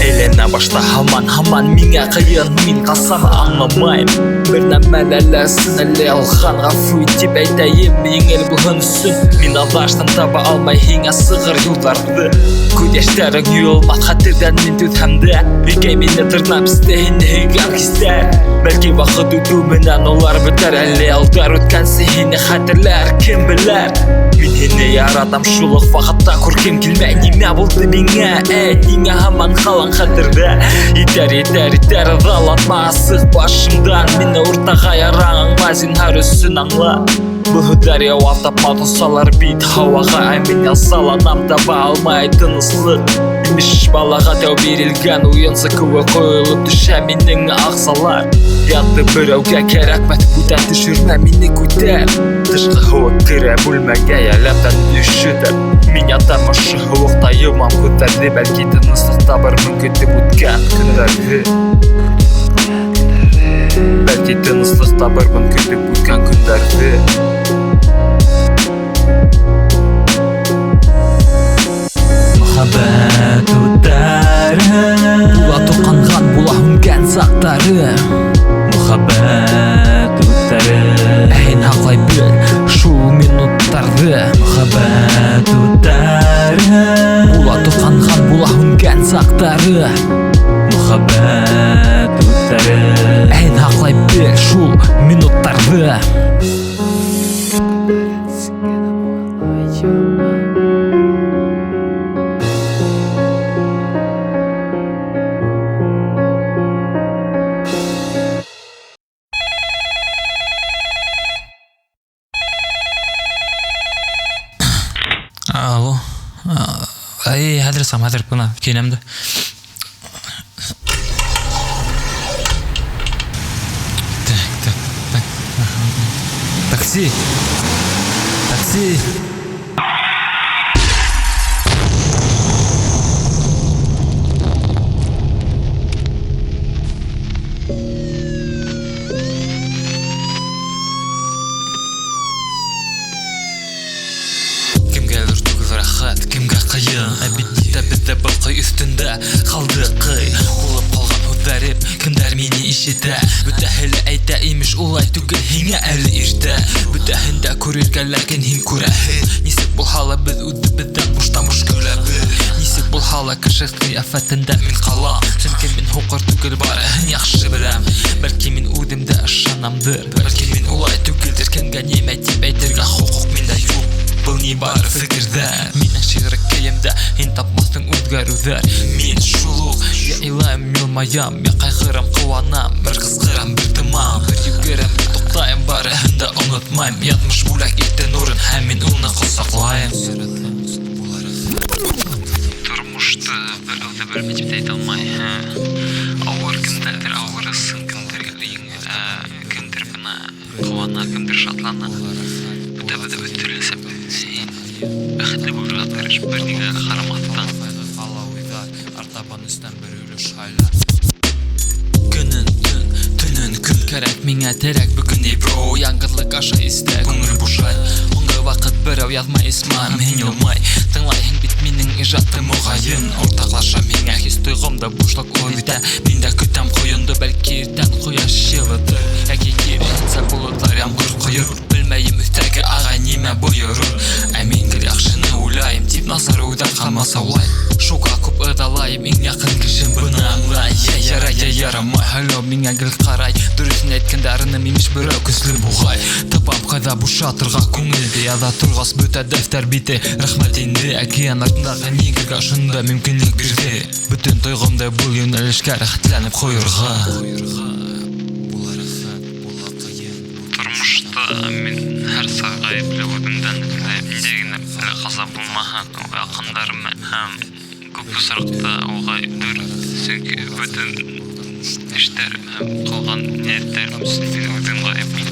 Әйләнә башта һаман миңә ҡыйын Мин ҡасан аңламайым Бер нәмәлә ләсен әллә алған Ғәфү итеп әйтәйем Еңел булһын өсөн Мин аҙаштан таба алмай һиңә сығыр юлдарҙы Күҙ йәштәрең юйылмаҫ хәтерҙән мин түҙһәм дә Бигәй мине тырнап сте һине һөйгән хистәр Бәлки ваҡыт үтеү менән улар бөтәр Әллә йылдар үткәнсе һине хәтерләр Кем беләр Мин һине яратам шул уҡ ваҡытта Күргем килмәй нимә булды миңә Әйт ниңә һаман ҡалаң хәтерҙә Етәр ыҙалатма асыҡ башымдан Мине уртаға яраң аңла зинһар өсөн аңла Был һүҙҙәр яуап тапмаҫ осалар бит һауаға Ә мин ялсаланам таба алмай тыныслыҡ Имеш балаға тәү бирелгән уйынсы кеүек ҡойолоп төшә минең ағзалар Ятты берәүгә кәрәкмәҫ бүтән төшөрмә мине күтәр Тышҡы һыуыҡ керә бүлмәгә йәләмдән өшөтөр Мин ятам ошо һыуыҡта йомам күҙҙәрҙе Бәлки тыныслыҡта бармын көтөп үткән көндәрҙе Бәлки тыныслыҡта бармын көтөп үткән көндәрҙе Мөхәббәт сактары Muhabbet ötleri Әйін ақлай бер шул минуттарды Алло Хәдер сам, хәдер бuna Кейнемді Такси Такси Кемгәлер түгел рахат, кемгә кыйын Әбитті бізді былқы үстінде қалды қый Болып қалған үдәріп, кімдер мені ишетә Бүтәхілі әйтә имеш улай түгел хиңә әлі иртә Бүтәхінде көрергә ләкин хин күрәһі Нисек бұл хала біз үді бізден бұштамыш көләбі Нисек бұл хала кішік қияфәтінде мен қалам Чөнки мен хуқыр түгел барыһын яхшы біләм Бәлки мен үдімді ышанамдыр Бәлки мен улай түгелдер кемгә немә тип әйтергә хукук миндә юк Бұл не бары фикірді Менің шиғыры кейімді Хин тапмастың өзгәрүҙәр Мен шулуq Я илайым, милмаям Я қайғырам, қуанам Бір қысқырам, бір тымам Бір югерем, бір тоқтайым Барыһын да ұнытмайым Ятмыш бүләк иртен урын Һәм мен уны ҡосаҡлайым Тормошты бір алды бір митеп әйтә алмай Ауыр кемдәдер ауырысын Кемдер еңел Кемдер бына Ҡыуана, кемдер шатлана Бүтә бөтөрөлсә Бәхетле булырға тырыш Бер нигәгә ҡарамаҫтан Артабан өстән бер өлөш һайла Көнөн төн, төнөн көн кәрәк Миңә терәк бөгөн ей бро Яңғыҙлык аша истә, күңел бушай Һуңғы ваҡыт берәү яҙмай исмам Һин йылмай, тыңлайһың бит минең ижадты моғайын Уртаҡлаша миңә хис тойғомда бушлыҡ ул итә Мин дә көтәм ҡойондо, бәлки иртән ҡояш йылытыр Яки киреһенсә болоттар ямғыр ҡойор Белмәйем өҫтәге ағай нимә бойорор Ә мин гел яҡшыны уйлайым Тип насар уйҙар ҡалмаҫ аулай Шуға күп ыҙалайым, иң яҡын кешем быны аңлай Я ярай, я ярамай, һәлләү миңә гел ҡарай Дөрөҫөн әйткәндәренә имеш берәү көслө буғай Табам ҡайҙа бушатырға күңелде Яҙа торғас бөтә дәфтәр бите Рәхмәт инде, океан артындағы нигергә шунда мөмкинлек бирҙе Бөтөн тойғомда был йүнәлешкә рәхәтләнеп ҡуйырға Тормошта мин һәр саҡ ғәйепле үҙемдән эҙләйем Ниндәй генә ҡаза булмаһын Яҡындарым һәм күп осраҡта ул ғәйептер Сөнки бөтөн эштәрем һәм ҡылған ниәттәрем өсөн мин үҙем ғәйепле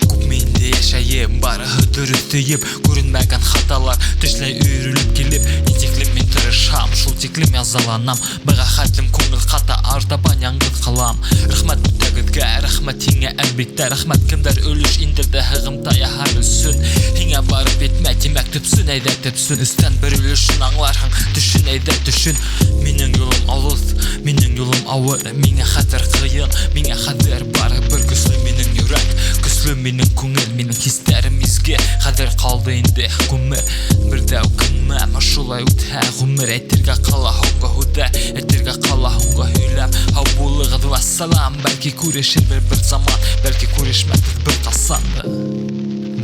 Күпминде йәшәйем, барыһы дөрөҫ тейеп Күренмәгән хаталар тешләй өйрөлөп килеп Ни тиклем мин тырышам, шул тиклем язаланам Быға хәтлем күңел ҡата, артабан яңғыҙ ҡалам Рәхмәт бүтәгеҙгә, рәхмәт һиңә әлбиттә Рәхмәт кемдәр өлөш индерҙе һығымта яһар өсөн Һиңә барып етмә, тимәк төпсөн, әйҙә төпсөн Өстән бер өлөшөн аңларһың, төшөн, әйҙә төшөн Минең юлым алыҫ, минең юлым ауыр Миңә хәҙер ҡыйын, миңә хәҙер барыбер көслө минең йөрәк Көслө минең күңел, минең хистәрем изге Хәҙер ҡалды инде күмер Берҙә үкенмәм, шулай үтһә ғүмер Әйтергә ҡала һуңғы һүҙҙәр, әйтергә ҡала һуңғы һөйләм Һау булығыҙ, вәссәлам, бәлки күрешербеҙ бер заман Бәлки күрешмәбеҙ бер ҡасан да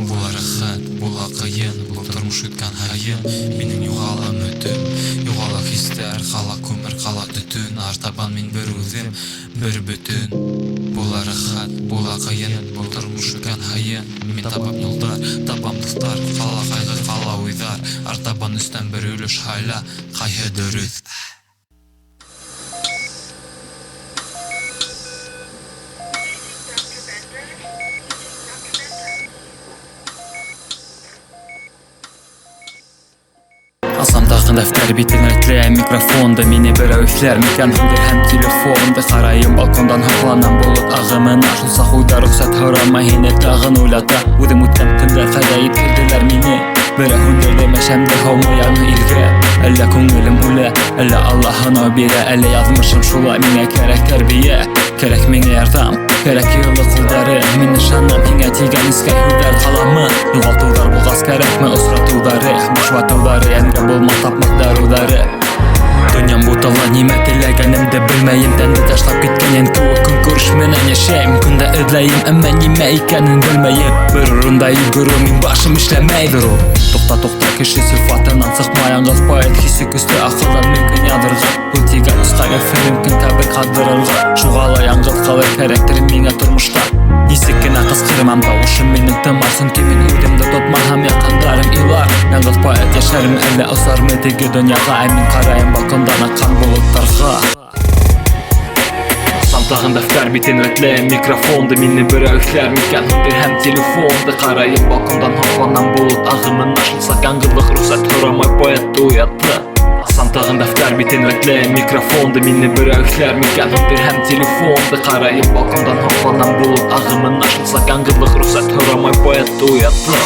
Була рәхәт, була ҡыйын, был тормош үткән һайын Минең юғала өмөтөм, юғала хистәр Ҡала күмер, ҡала төтөн, артабан мин бер үҙем, бер бөтөн Була рәхәт, була ҡыйын, был тормош үткән һайын Мин табам юлдар, табам дуҫтар, ҡала ҡайғы, ҡала уйҙар Артабан өстән бер өлөш һайла, ҡайһы дөрөҫ Асамдағы дәфтәр битен рәтләй микрофонды Мине берәү иҫләр микән һуңдыр һәм телефонды Ҡарайым балкондан һаҡланам болот ағымына Шул саҡ уйҙа рөхсәт һорамай һине тағын уйлата Үҙем үткән көндәр ҡайҙа еткерҙеләр мине Берәү һүндерҙе мәшәмде һаумы яңы илгә Әллә күңелем үлә, әллә Аллаһ һынау бирә Әллә яҙмышым шулай миңә кәрәк тәрбиә Кәрәк миңә ярҙам, кәрәк йылы ҡулдары Мин ышанам һиңә тигән искә һүҙҙәр ҡаламы Юғалтыуҙар булғас кәрәкме осратыуҙары Буш батылдары Әнге болмақ тапмақ дарудары Дөньям бутала неме теләгәнемде белмәйем Тәнде ташлап киткән кеүек күн күреш менән яшәйм Көндә эҙләйем, әммә нимә икәнен белмәйем Бер урында йөгөрөм, мин башым эшләмәйдер ул Туҡта, кеше сифатынан сыҡма Яңғыҙ поэт хисе көслө аҡылдан мөмкин яҙырға Ул тигән устағы мөмкин кәбек ҡаҙҙырырға Шуға ла яңғыҙ ҡалыр кәрәктер миңә тормошта Нисек кенә ҡысҡырмам тауышым минең тымар Сөнки мин үҙемде тотмаһам яҡындарым илар Яңғыҙ поэт йәшәрме әллә осармы теге донъяға Ә мин ҡарайым балкондан аҡҡан болоттарға Тағын дәфтәр битен рәтләйем микрофонды Мине берәү эшләр микән һүндер һәм телефонды Ҡарайым балкондан һоҡланам булут ағымын Ашылса яңғыҙлыҡ рөхсәт һорамай поэтты уятты Асан тағын дәфтәр битен рәтләйем микрофонды Мине берәү эшләр микән һүндер һәм телефонды Ҡарайым балкондан һоҡланам булут ағымын Ашылса яңғыҙлыҡ рөхсәт һорамай поэтты уятты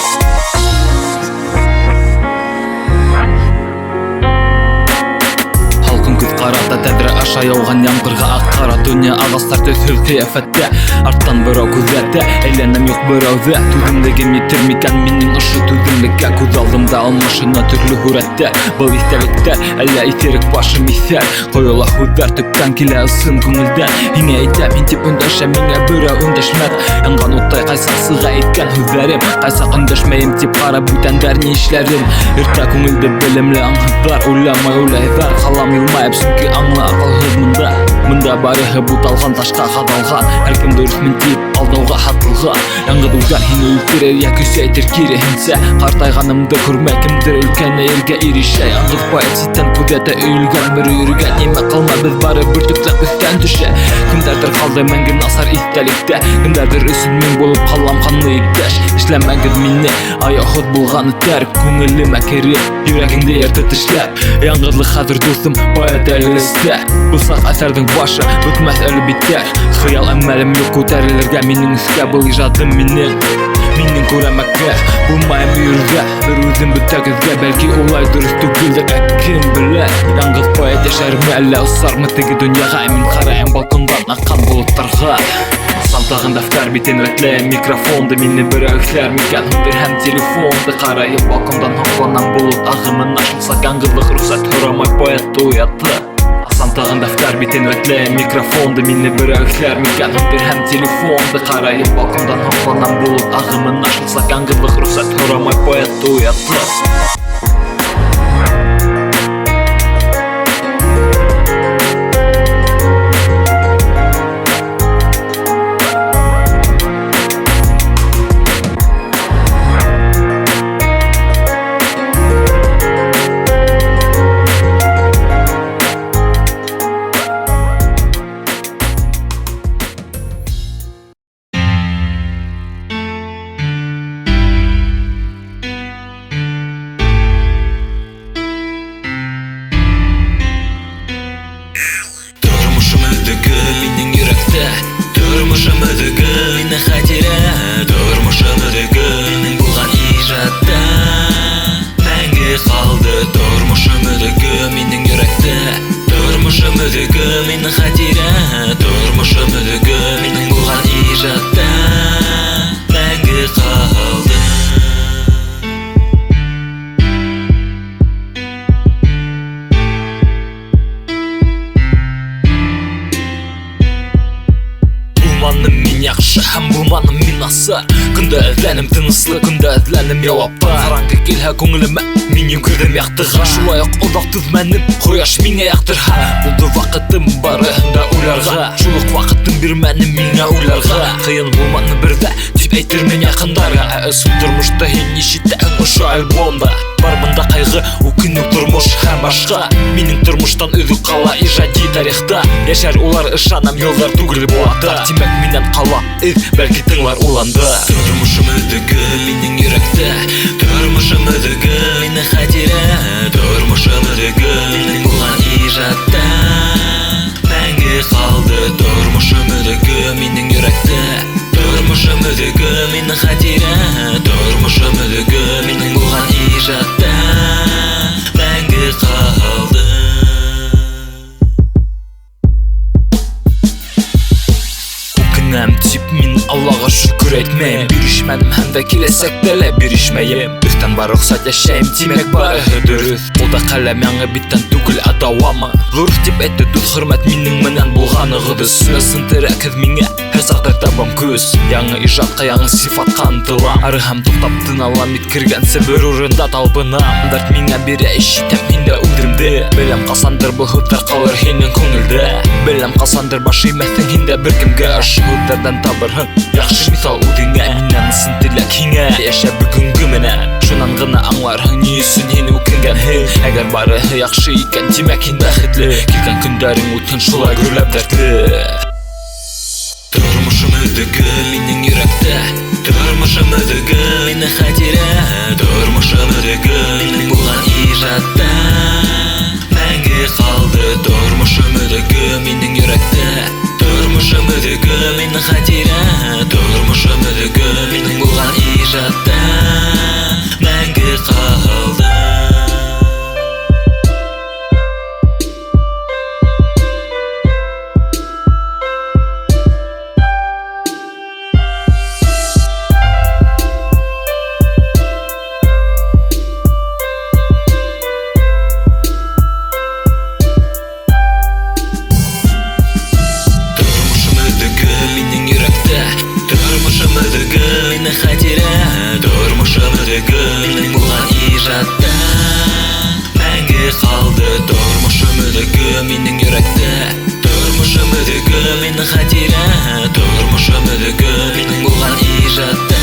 Ҡарата тәҙрә аша яуған ямғырға аҡ ҡара донъя ағастар төҫһөҙ ҡиәфәттә Арттан берәү күҙәтә, әйләнәм юҡ берәүҙә Түҙемлегем етер микән минең ошо түҙемлеккә Күҙ алдымда алмашына төрлө һүрәттә Был иҫтәлектәр, әллә иҫерек башым иҫәр Ҡойола һүҙҙәр төптән килә ысын күңелдән Һиңә әйтәм, һин тип өндәшә, миңә берәү өндәшмәҫ Янған уттай ҡайсаҡ сыға иткән һүҙҙәрем Ҡайсаҡ өндәшмәйем тип ҡара бүтәндәр ни эшләрем Иртә күңелде белемле аңһыҙҙар Уйламай уйлайҙар, ҡалам йылмайып Сөнки аңлы аҡылһыҙ Мында барыһы буталған ташҡа ҡаҙалған Һәр кем дөрөҫмөн тип алдауға һатылған Яңғыҙ уйҙар һине үлтерер йә көсәйтер киреһенсә Ҡартайғанымды күрмәй кемдер өлкәнәйергә ирешә Яңғыҙ поэт ситтән күҙәтә өйөлгән бер өйөргә Нимә ҡылма беҙ бары бер төпләп өҫтән төшә Кемдәрҙер ҡалды мәңге насар иҫтәлектә Кемдәрҙер өсөн мин булып ҡалам ҡанлы иптәш Эшләмәгеҙ мине аяуһыҙ булғаны тәрп Күңелемә кереп, йөрәгеңде йыртып тешләп Яңғыҙлыҡ хәҙер дуҫым поэт әлестә Был саҡ әҫәрҙең башы бөтмәҫ әле биттәр Хыял әмәлем юҡ күтәрелергә минең өҫкә Был ижадым минең күрәмәккә Булмайым өйөрҙә, бер үҙем бөтәгеҙгә Бәлки улай дөрөҫ түгелдер, ә кем белә Яңғыҙ поэт йәшәрме әллә осармы теге донъяға Мин ҡарайым балкондан аҡҡан болоттарға Асан тағын дәфтәр битен рәтләйем микрофонды Мине берәү эшләр микән һүндер һәм телефонды Ҡарайым балкондан һоҡланам булут ағымын Ашылса яңғыҙлыҡ рөхсәт һорамай поэтты уятты Асан тағын дәфтәр битен рәтләйем микрофонды Мине берәү эшләр микән һүндер һәм телефонды Ҡарайым балкондан һоҡланам булут ағымын Ашылса яңғыҙлыҡ рөхсәт һорамай поэтты уятты Тормошым өҙөгө, минең хәтирә Тормошым өҙөгө, минең булған ижадта Мәңге ҡалды Тормошым өҙөгө, минең йөрәктә Тормошым өҙөгө, минең хәтирә Тормошым өҙөгө, минең булған ижадта Мәңге ҡалды Мин яҡшы һәм булманым мин насар Көндә эҙләнем тыныслы, көндә эҙләнем яуаптар Ҡараңғы килһә күңелемә, мин йүгерҙем яҡтыға Шулай уҡ оҙаҡ түҙмәнем, ҡояш миңә яҡтырһа Булды ваҡытым барыһында уйларға Шул уҡ ваҡытын бирмәнем миңә уйларға Ҡыйын булманы берҙә, тип әйтермен яҡындарға Ә ысын тормошта һин ишеттең ошо альбомда Бар бында ҡайғы, үкенеү тормош һәм башҡа Минең тормоштан өҙөк ҡала ижади тарихта Йәшәр улар ышанам йылдар түгел булата Тимәк минән ҡала эҙ, бәлки тыңлар уланда Тормошом өҙөгө, минең йөрәктә Тормошом өҙөгө, минең хәтирә Тормошом өҙөгө, минең булған ижадта Мәңге ҡалды Тормошом өҙөгө, минең йөрәктә Тормошом өҙөгө, минең хәтирә Тормошом өҙөгө, минең булған ижадта Мәңге ҡалды Үкенәм тип мин Аллаға шөкөр әйтмәйем Бирешмәнем һәм дә киләсәктә лә бирешмәйем Тиктен бар рөхсат яшәйм тимәк барыһы дөрес. Ул да каләм яңа биттән түгел адавамы. Зур дип әйтте дур хөрмәт минең менән булганыгыз. Сынсын терәкез миңа һәр сакта табам күз. Яңа иҗатка яңа сифатка ынтылам. Арыһам туктап тыналам иткергәнсе бер урында талпынам. Дәрт миңа бирә ишетәм инде үлдеремдә. Беләм касандыр бу хәтер калыр һинең күңелдә. Беләм касандыр баш имәсең инде бер кемгә ашһудардан табырһың. Яхшы мисал үдеңә миннән сын теләк һиңә. Яшә бүгенге менән шуннан гына аңларһың ни өчен һин үкенгәнһең. Әгәр барыһы яхшы икән димәк һин бәхетле. Килгән көндәрең үткен шулай гөрләп дәртле. Тормышым өдөгө минең йөрәктә. Тормышым өдөгө минең хәтирә. Тормышым өдөгө минең булган иҗатта. Мәңге калды тормышым өдөгө минең йөрәктә. Тормышым өдөгө минең хәтирә. Тормышым өдөгө минең булган иҗатта. Мәңге калды. Тормышым өдөгө минең хәтирә. Тормышым өдөгө минең булган иҗатта. Мәңге калды тормышым өдөгө минең йөрәктә. Тормышым өдөгө минең хәтирә. Тормышым өдөгө минең булган иҗатта.